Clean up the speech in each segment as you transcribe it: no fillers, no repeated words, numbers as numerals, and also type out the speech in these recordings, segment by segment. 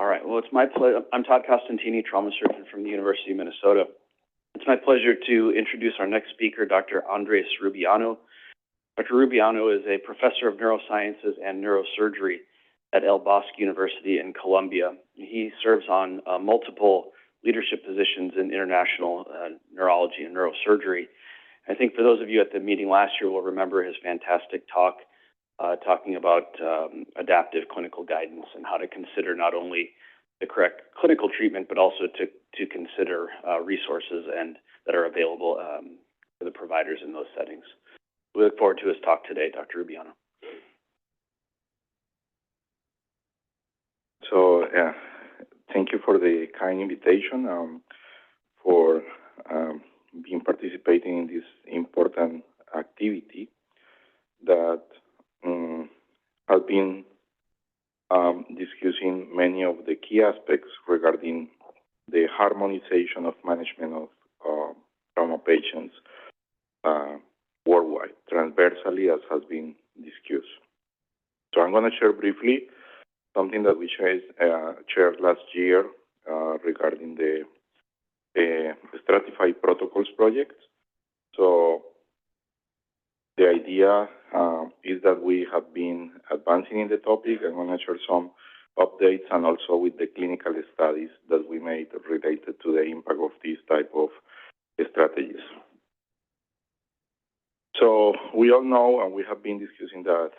All right. Well, it's my pleasure. I'm Todd Costantini, trauma surgeon from the University of Minnesota. It's my pleasure to introduce our next speaker, Dr. Andrés Rubiano. Dr. Rubiano is a professor of neurosciences and neurosurgery at El Bosque University in Colombia. He serves on multiple leadership positions in international neurology and neurosurgery. I think for those of you at the meeting last year will remember his fantastic talk talking about adaptive clinical guidance and how to consider not only the correct clinical treatment, but also to consider resources that are available for the providers in those settings. We look forward to his talk today, Dr. Rubiano. So, thank you for the kind invitation, for being participating in this important activity that has been discussing many of the key aspects regarding the harmonization of management of trauma patients worldwide, transversally, as has been discussed. So I'm going to share briefly something that we shared last year regarding the stratified protocols project. So the idea is that we have been advancing in the topic. I'm going to share some updates and also with the clinical studies that we made related to the impact of this type of strategies. So we all know, and we have been discussing, that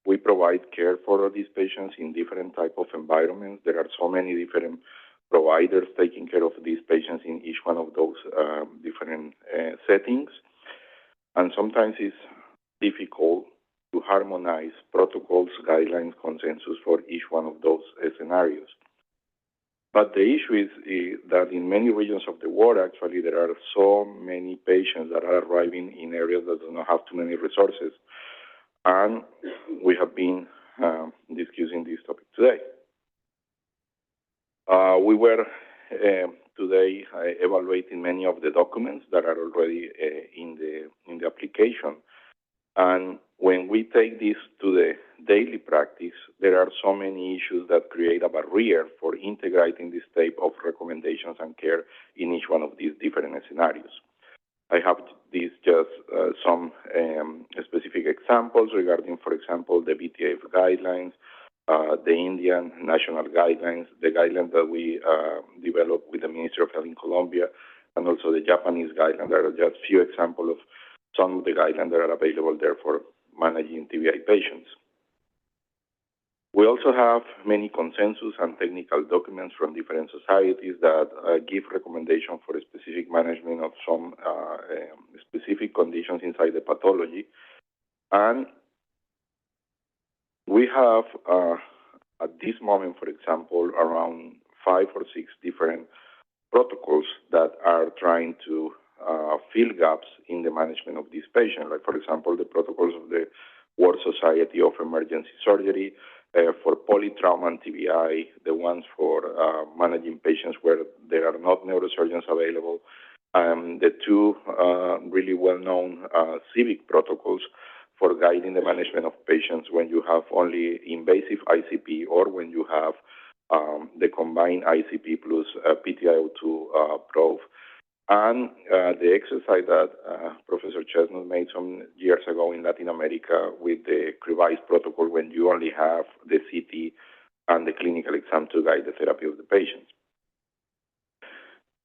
we provide care for these patients in different type of environments. There are so many different providers taking care of these patients in each one of those different settings. And sometimes it's difficult to harmonize protocols, guidelines, consensus for each one of those scenarios. But the issue is that in many regions of the world, actually, there are so many patients that are arriving in areas that do not have too many resources. And we have been discussing this topic today. We were today evaluating many of the documents that are already in the application. And when we take this to the daily practice, there are so many issues that create a barrier for integrating this type of recommendations and care in each one of these different scenarios. I have these just some specific examples regarding, for example, the BTF guidelines, the Indian national guidelines, the guidelines that we developed with the Ministry of Health in Colombia, and also the Japanese guidelines. There are just few examples of some of the guidelines that are available there for managing TBI patients. We also have many consensus and technical documents from different societies that give recommendations for a specific management of some specific conditions inside the pathology. And we have, at this moment, for example, around 5 or 6 different protocols that are trying to fill gaps in the management of these patients. Like, for example, the protocols of the World Society of Emergency Surgery, for polytrauma and TBI, the ones for managing patients where there are not neurosurgeons available, the 2 really well-known civic protocols for guiding the management of patients when you have only invasive ICP or when you have the combined ICP plus PTIO2 probe. And the exercise that Professor Chestnut made some years ago in Latin America with the CREVICE protocol when you only have the CT and the clinical exam to guide the therapy of the patients.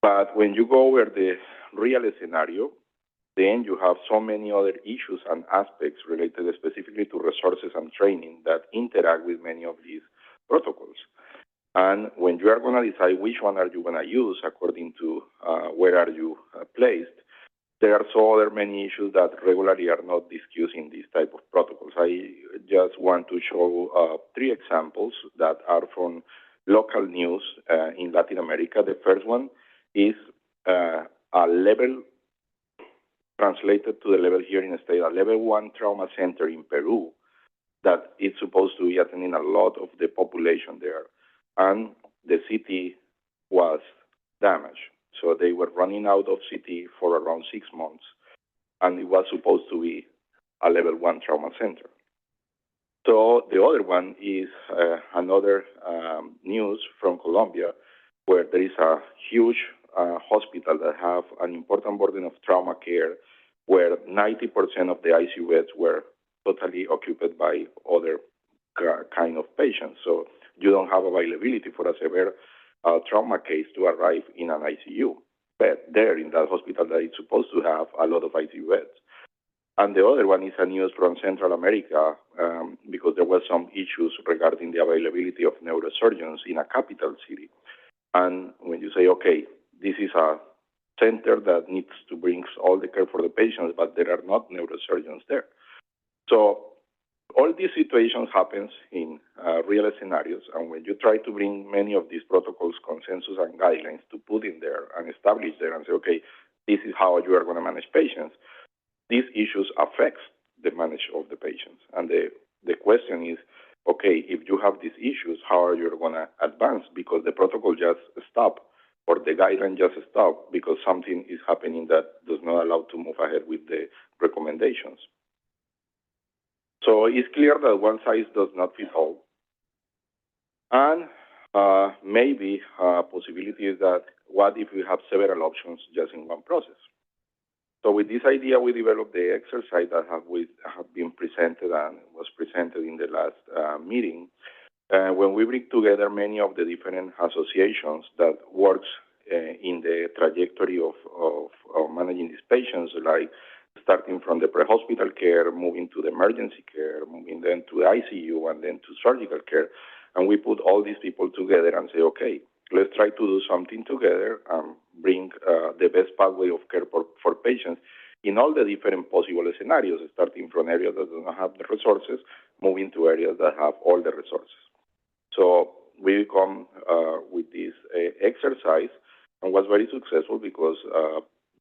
But when you go over the real scenario, then you have so many other issues and aspects related specifically to resources and training that interact with many of these protocols. And when you are going to decide which one are you going to use according to where are you placed, there are so other many issues that regularly are not discussed in these type of protocols. I just want to show 3 examples that are from local news in Latin America. The first one is a level, translated to the level here in the state, a level 1 trauma center in Peru that is supposed to be attending a lot of the population there. And the CT was damaged. So they were running out of CT for around 6 months, and it was supposed to be a level 1 trauma center. So the other one is another news from Colombia, where there is a huge hospital that have an important burden of trauma care, where 90% of the ICU beds were totally occupied by other kind of patients. So you don't have availability for a severe trauma case to arrive in an ICU bed there in that hospital that is supposed to have a lot of ICU beds. And the other one is a news from Central America because there were some issues regarding the availability of neurosurgeons in a capital city. And when you say, okay, this is a center that needs to bring all the care for the patients, but there are not neurosurgeons there. So all these situations happens in real scenarios, and when you try to bring many of these protocols, consensus, and guidelines to put in there and establish there and say, okay, this is how you are going to manage patients, these issues affect the management of the patients. And the question is, okay, if you have these issues, how are you going to advance? Because the protocol just stopped, or the guideline just stopped because something is happening that does not allow to move ahead with the recommendations. So it's clear that one size does not fit all. And maybe a possibility is that what if we have several options just in one process? So with this idea, we developed the exercise that have been presented and was presented in the last meeting. When we bring together many of the different associations that works in the trajectory of managing these patients, like starting from the pre-hospital care, moving to the emergency care, moving then to the ICU, and then to surgical care. And we put all these people together and say, okay, let's try to do something together and bring the best pathway of care for patients in all the different possible scenarios, starting from areas that do not have the resources, moving to areas that have all the resources. So we come with this exercise, and was very successful because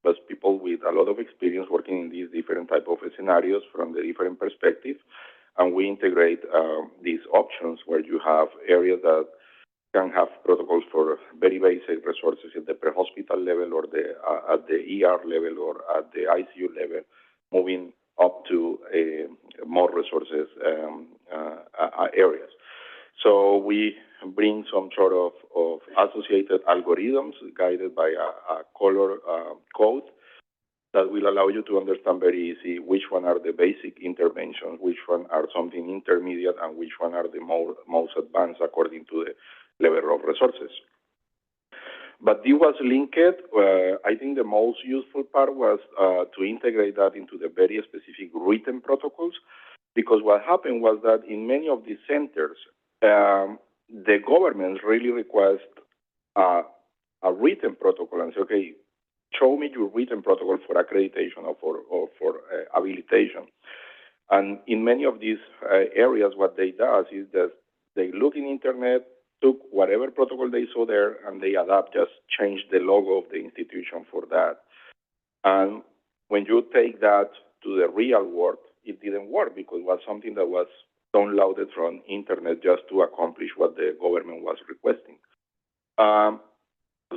there's people with a lot of experience working in these different type of scenarios from the different perspectives, and we integrate these options where you have areas that can have protocols for very basic resources at the pre-hospital level or at the ER level or at the ICU level, moving up to more resources areas. So we bring some sort of associated algorithms guided by a color code that will allow you to understand very easy which one are the basic interventions, which one are something intermediate, and which one are the most advanced according to the level of resources. But this was linked. I think the most useful part was to integrate that into the very specific written protocols, because what happened was that in many of these centers, the government really request a written protocol and say, okay, show me your written protocol for accreditation or for habilitation. And in many of these areas, what they do is that they look in internet, took whatever protocol they saw there, and they adapt, just change the logo of the institution for that. And when you take that to the real world, it didn't work because it was something that was downloaded from internet just to accomplish what the government was requesting.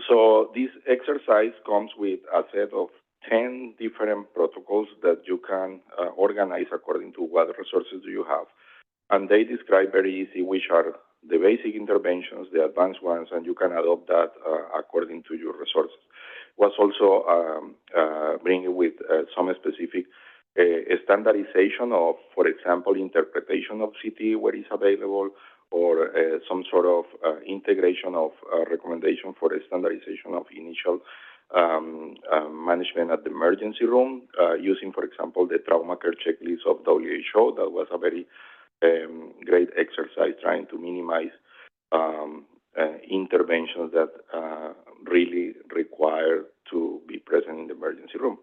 So this exercise comes with a set of 10 different protocols that you can organize according to what resources do you have. And they describe very easy which are the basic interventions, the advanced ones, and you can adopt that according to your resources. Was also bringing with some specific standardization of, for example, interpretation of CT where it's available, or some sort of integration of recommendation for a standardization of initial management at the emergency room, using, for example, the trauma care checklist of WHO. That was a very great exercise trying to minimize interventions that really require to be present in the emergency room.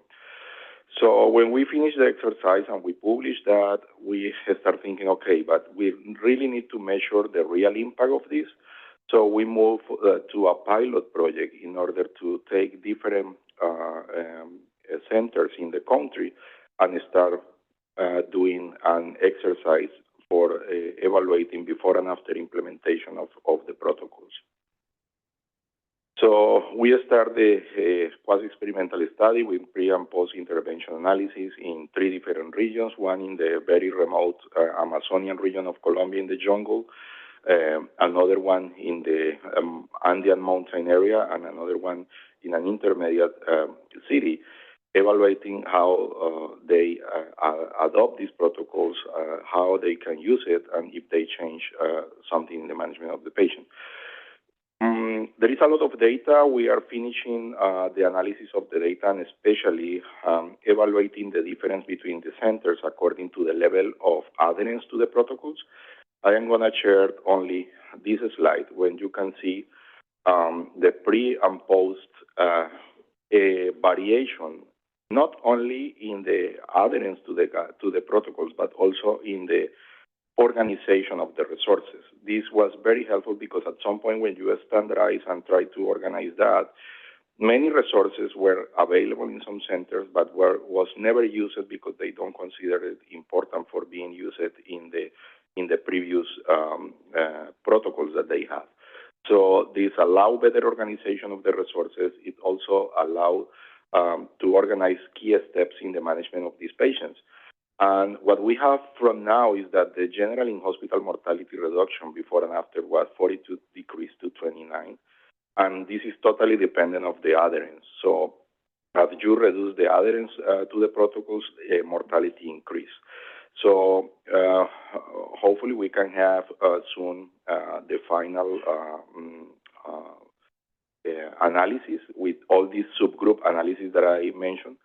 So when we finish the exercise and we publish that, we start thinking, okay, but we really need to measure the real impact of this. So we move to a pilot project in order to take different centers in the country and start doing an exercise for evaluating before and after implementation of the protocols. So we start the quasi-experimental study with pre- and post-intervention analysis in 3 different regions, one in the very remote Amazonian region of Colombia in the jungle, another one in the Andean mountain area, and another one in an intermediate city, evaluating how they adopt these protocols, how they can use it, and if they change something in the management of the patient. There is a lot of data. We are finishing the analysis of the data, and especially evaluating the difference between the centers according to the level of adherence to the protocols. I am going to share only this slide when you can see the pre and post variation, not only in the adherence to the protocols, but also in the organization of the resources. This was very helpful because at some point when you standardize and try to organize that, many resources were available in some centers, but was never used because they don't consider it important for being used in the previous protocols that they have. So this allow better organization of the resources. It also allow to organize key steps in the management of these patients. And what we have from now is that the general in-hospital mortality reduction before and after was 42 decreased to 29. And this is totally dependent of the adherence. So as you reduce the adherence to the protocols, mortality increase. So hopefully we can have soon the final analysis with all these subgroup analysis that I mentioned.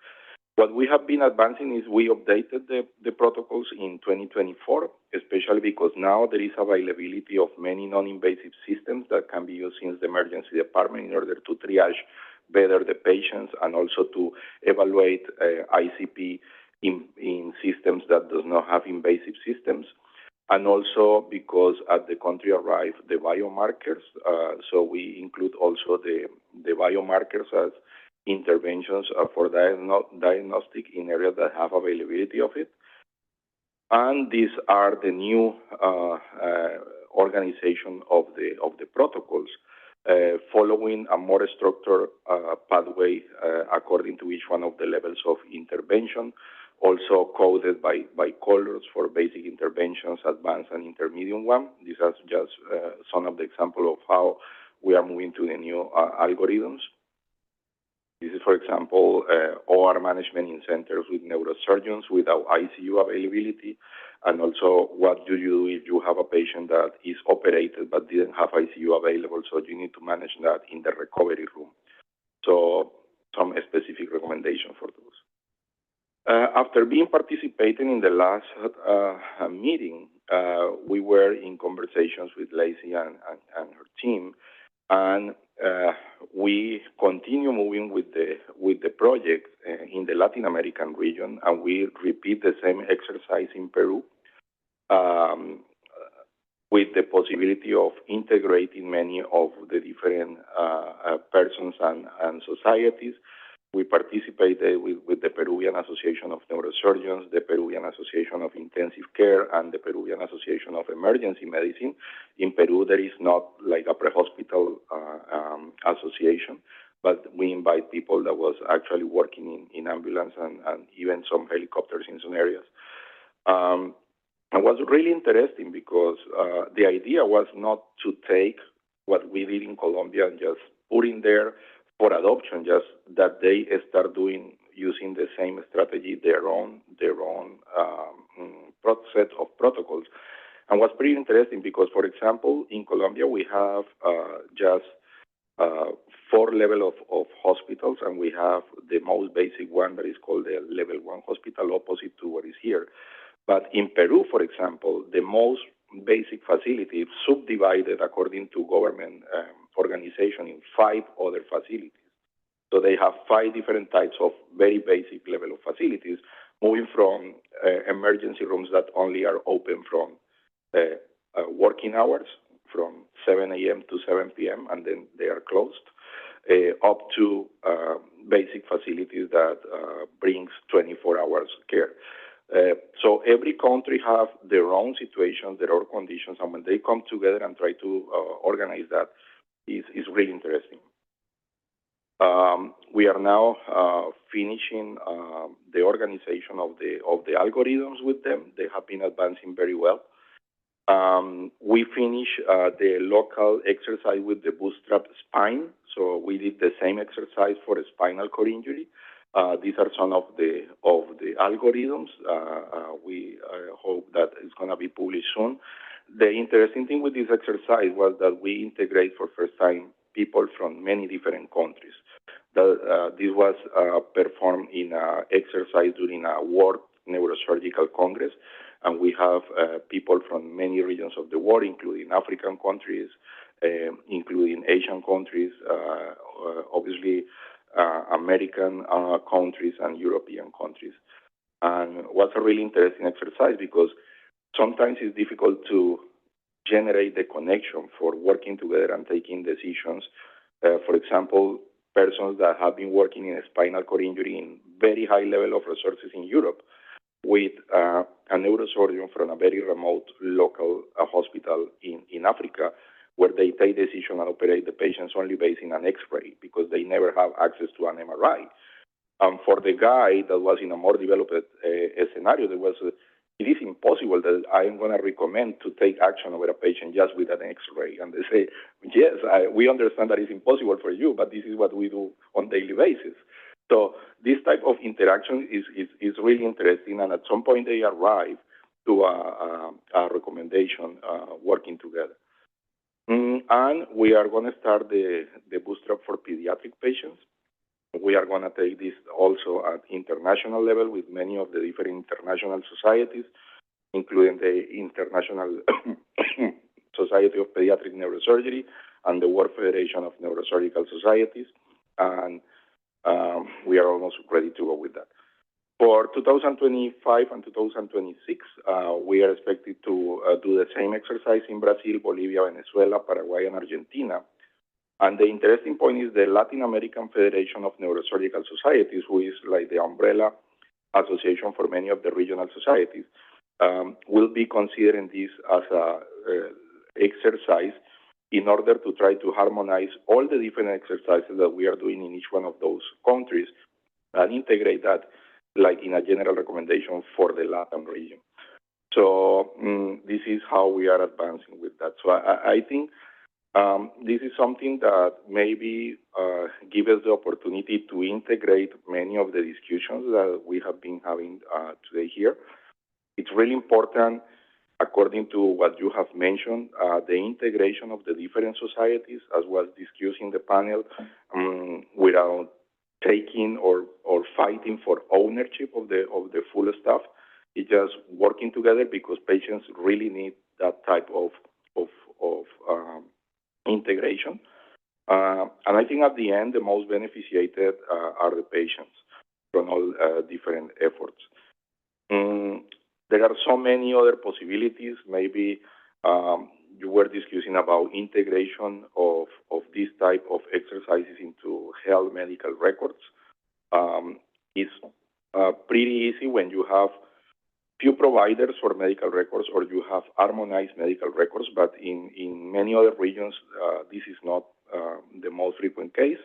What we have been advancing is we updated the protocols in 2024, especially because now there is availability of many non-invasive systems that can be used in the emergency department in order to triage better the patients and also to evaluate ICP in systems that does not have invasive systems. And also because at the country arrived the biomarkers, so we include also the biomarkers as interventions for diagnostic in areas that have availability of it. And these are the new organization of the protocols, following a more structured pathway according to each one of the levels of intervention, also coded by colors for basic interventions, advanced and intermediate one. These are just some of the examples of how we are moving to the new algorithms. This is, for example, OR management in centers with neurosurgeons without ICU availability, and also what do you do if you have a patient that is operated but didn't have ICU available, so you need to manage that in the recovery room. So some specific recommendations for those. After being participating in the last meeting, we were in conversations with Lacey and her team, and we continue moving with the project in the Latin American region, and we repeat the same exercise in Peru with the possibility of integrating many of the different persons and societies. We participated with the Peruvian Association of Neurosurgeons, the Peruvian Association of Intensive Care, and the Peruvian Association of Emergency Medicine. In Peru, there is not like a pre-hospital association, but we invite people that was actually working in ambulance and even some helicopters in some areas. It was really interesting because the idea was not to take what we did in Colombia and just put in there for adoption, just that they start using the same strategy, their own set of protocols. And what's pretty interesting because, for example, in Colombia, we have just 4 levels of hospitals, and we have the most basic one that is called the level 1 hospital, opposite to what is here. But in Peru, for example, the most basic facility is subdivided according to government organization in 5 other facilities. So they have 5 different types of very basic level of facilities, moving from emergency rooms that only are open from working hours, from 7 a.m. to 7 p.m., and then they are closed, up to basic facilities that brings 24 hours care. So every country have their own situations, their own conditions, and when they come together and try to organize that, is really interesting. We are now finishing the organization of the algorithms with them. They have been advancing very well. We finished the local exercise with the bootstrap spine. So we did the same exercise for a spinal cord injury. These are some of the algorithms. We hope that it's going to be published soon. The interesting thing with this exercise was that we integrate for first time people from many different countries. This was performed in an exercise during a World Neurosurgical Congress, and we have people from many regions of the world, including African countries, including Asian countries, obviously American countries and European countries. And it was a really interesting exercise because sometimes it's difficult to generate the connection for working together and taking decisions. For example, persons that have been working in a spinal cord injury in very high level of resources in Europe with a neurosurgeon from a very remote local hospital in Africa, where they take decision and operate the patients only based on an X-ray because they never have access to an MRI. For the guy that was in a more developed scenario, it is impossible that I am going to recommend to take action over a patient just with an X-ray. And they say, yes, we understand that it's impossible for you, but this is what we do on a daily basis. So this type of interaction is really interesting, and at some point they arrive to a recommendation working together. And we are going to start the bootstrap for pediatric patients. We are going to take this also at international level with many of the different international societies, including the International Society of Pediatric Neurosurgery and the World Federation of Neurosurgical Societies. And we are almost ready to go with that. For 2025 and 2026, we are expected to do the same exercise in Brazil, Bolivia, Venezuela, Paraguay, and Argentina. And the interesting point is the Latin American Federation of Neurosurgical Societies, who is like the umbrella association for many of the regional societies, will be considering this as an exercise in order to try to harmonize all the different exercises that we are doing in each one of those countries and integrate that like in a general recommendation for the Latin region. So this is how we are advancing with that. So I think this is something that maybe gives us the opportunity to integrate many of the discussions that we have been having today here. It's really important, according to what you have mentioned, the integration of the different societies, as was discussed in the panel, without taking or fighting for ownership of the full staff. It's just working together because patients really need that type of integration. And I think at the end, the most beneficiated are the patients from all different efforts. There are so many other possibilities. Maybe you were discussing about integration of this type of exercises into health medical records. It's pretty easy when you have few providers for medical records or you have harmonized medical records, but in many other regions, this is not the most frequent case.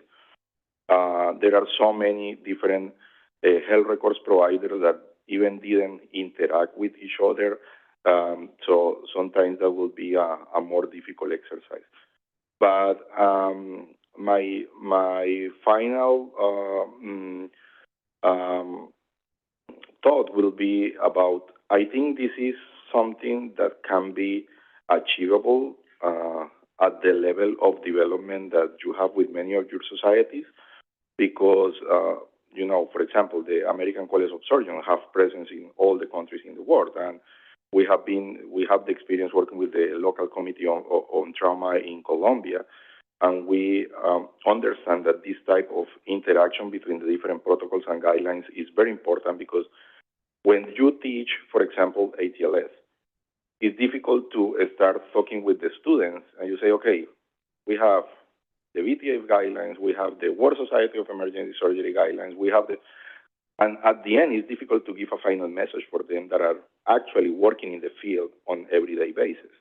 There are so many different health records providers that even didn't interact with each other. So sometimes that will be a more difficult exercise. But my final thought will be about, I think this is something that can be achievable at the level of development that you have with many of your societies, because, you know, for example, the American College of Surgeons have presence in all the countries in the world, and we have the experience working with the local committee on trauma in Colombia, and we understand that this type of interaction between the different protocols and guidelines is very important, because when you teach, for example, ATLS, it's difficult to start talking with the students and you say, okay, we have the VTF guidelines, we have the World Society of Emergency Surgery guidelines, we have and at the end, it's difficult to give a final message for them that are actually working in the field on everyday basis.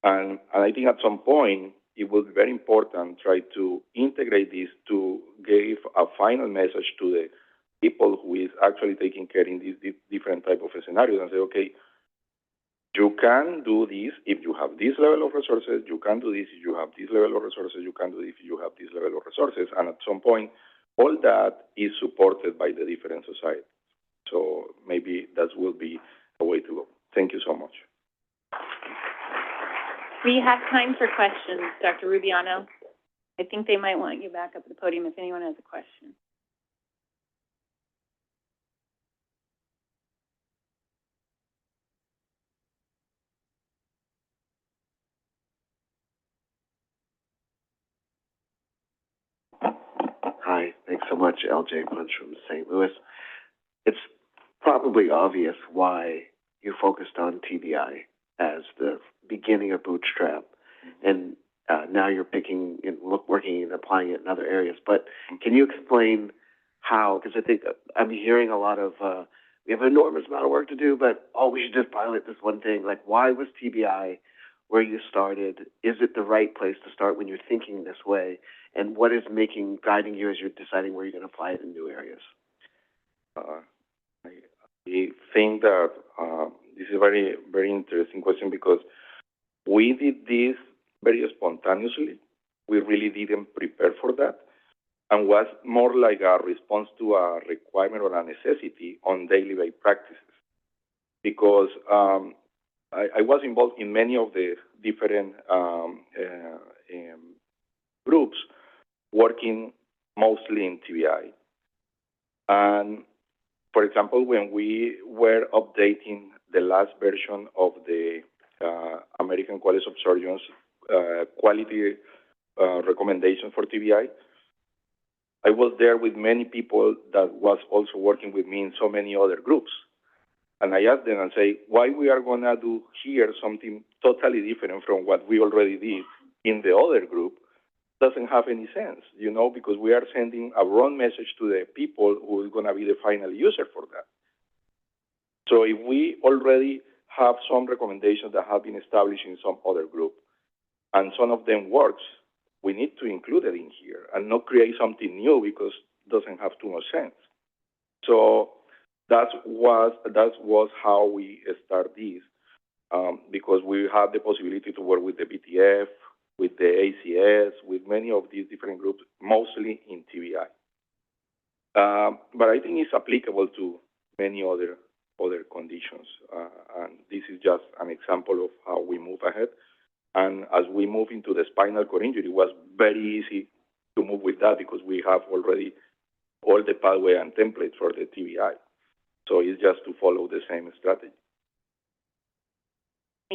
And I think at some point, it will be very important to try to integrate this to give a final message to the people who is actually taking care in these different type of scenarios and say, okay, you can do this if you have this level of resources, you can do this if you have this level of resources, you can do this if you have this level of resources, and at some point, all that is supported by the different societies. So maybe that will be a way to go. Thank you so much. We have time for questions, Dr. Rubiano. I think they might want you back up at the podium if anyone has a question. Hi, thanks so much, LJ Punch from St. Louis. It's probably obvious why you focused on TBI as the beginning of Bootstrap, and now you're working and applying it in other areas. But can you explain how? Because I think I'm hearing a lot of we have an enormous amount of work to do, but we should just pilot this one thing. Like, why was TBI where you started? Is it the right place to start when you're thinking this way? And what is guiding you as you're deciding where you're going to apply it in new areas? I think that this is a very, very interesting question because we did this very spontaneously. We really didn't prepare for that, and was more like a response to a requirement or a necessity on daily base practices. Because I was involved in many of the different groups working mostly in TBI. And for example, when we were updating the last version of the American College of Surgeons quality recommendation for TBI, I was there with many people that was also working with me in so many other groups. And I asked them and say, why we are going to do here something totally different from what we already did in the other group doesn't have any sense, because we are sending a wrong message to the people who is going to be the final user for that. So if we already have some recommendations that have been established in some other group, and some of them works, we need to include it in here and not create something new because it doesn't have too much sense. So that was how we start this, because we had the possibility to work with the BTF, with the ACS, with many of these different groups, mostly in TBI. But I think it's applicable to many other conditions. And this is just an example of how we move ahead. And as we move into the spinal cord injury, it was very easy to move with that because we have already all the pathway and templates for the TBI. So it's just to follow the same strategy.